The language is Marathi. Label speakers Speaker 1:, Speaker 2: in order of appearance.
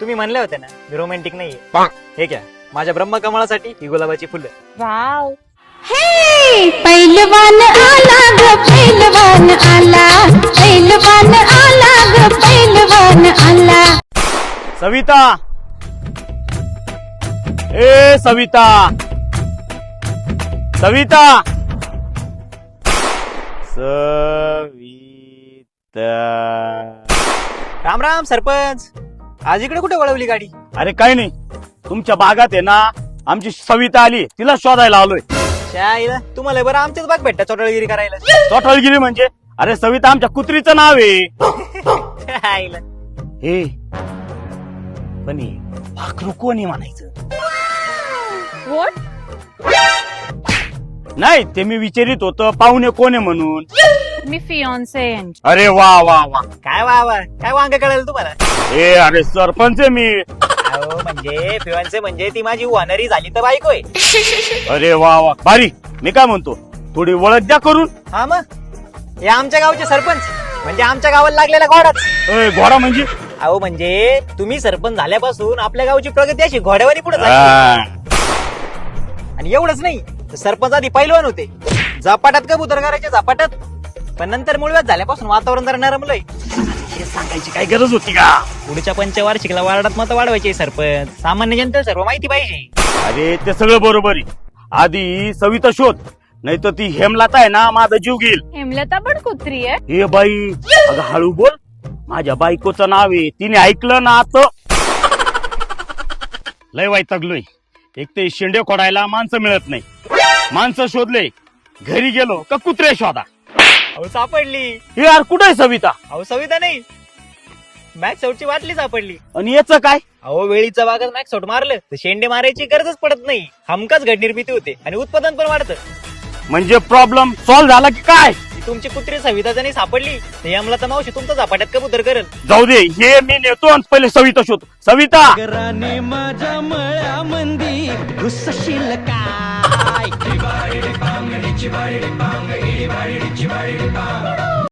Speaker 1: तुम्ही म्हणले होते ना मी रोमॅन्टिक नाहीये. हे घ्या माझ्या ब्रह्मकमळासाठी ही गुलाबाची फुलं.
Speaker 2: वाव. हे पैलवान आला ग पैलवान आला, पैलवान आला ग पैलवान आला.
Speaker 3: सविता, ए सविता, सविता, सविता.
Speaker 1: राम राम सरपंच. आज इकडे कुठे वळवली गाडी?
Speaker 3: अरे काही नाही, तुमच्या बागात आहे ना आमची सविता आली, तिला शोधायला आलोय.
Speaker 1: शाईला तुम्हाला बरं आमच्याच बाग भेटता चोटळगिरी करायला.
Speaker 3: चोटळगिरी म्हणजे? अरे सविता आमच्या कुत्रीचं नाव आहे.
Speaker 1: शाईला.
Speaker 3: हे पण हे पाखरू कोणी म्हणायचं?
Speaker 2: व्हॉट?
Speaker 3: नाही ते मी विचारित होतो पाहुणे कोण आहे म्हणून.
Speaker 2: मी फियॉन्से.
Speaker 3: अरे वा वा वा.
Speaker 1: काय वा काय वांग कळलं तुम्हाला?
Speaker 3: ए अरे सरपंच आहे मी.
Speaker 1: अहो म्हणजे फिवांचे म्हणजे ती माझी वानरी झाली तर बायकोय.
Speaker 3: अरे वा वा भारी. मी काय म्हणतो थोडी ओळख द्या करून.
Speaker 1: हा मग हे आमच्या गावचे सरपंच म्हणजे आमच्या गावाला लागलेला घोडाच.
Speaker 3: ए, घोडा म्हणजे?
Speaker 1: अहो म्हणजे तुम्ही सरपंच झाल्यापासून आपल्या गावची प्रगती अशी घोड्यावानी पुढे झाली.
Speaker 3: हा.
Speaker 1: आणि एवढंच नाही तर सरपंच आधी पैलवान होते, झपाट्यात कबूतर करायचे झपाट्यात. पण नंतर मुळव्यात झाल्यापासून वातावरण जरा नरमलंय.
Speaker 3: हे सांगायची काय गरज होती का?
Speaker 1: पुढच्या पंचवार्षिकला वार्डात मत वाढवायचे सरपंच. सामान्य जनतेला सर्व माहिती पाहिजे.
Speaker 3: अरे ते सगळं बरोबर आहे. आधी सविता शोध, नाही तर ती हेमलता आहे ना माझा जीव घेईल.
Speaker 2: हेमलता पण कुत्री आहे.
Speaker 3: हे बाई अगं हळू बोल, माझ्या बायकोचं नाव आहे. तिने ऐकलं ना तर लय वैतागलोय. एक ते शेंडे खोडायला माणसं मिळत नाही. माणसं शोधले, घरी गेलो का कुत्रे शोधा.
Speaker 1: अहो सापडली.
Speaker 3: हे यार कुठे आहे सविता?
Speaker 1: अहो सविता नाही, मॅक्स आउटची बाटली सापडली.
Speaker 3: आणि याचं काय?
Speaker 1: अहो वेळीचं बागत मॅक्स आउट मारलं तर शेंडे मारायची गरजच पडत नाही. हमखास घड निर्मिती होते आणि उत्पादन पण वाढतं.
Speaker 3: म्हणजे प्रॉब्लेम सॉल्व्ह झाला की काय?
Speaker 1: ती तुमची कुत्री सविता जणी सापडली तर यामला तर मावशी तुमचं झपाट्यात कबूतर करेल.
Speaker 3: जाऊ दे, हे मी नेतो आणि पहिले सविता शोध. सविता,
Speaker 4: राणे माझ्या मळ्यामंदी घुसशील काय?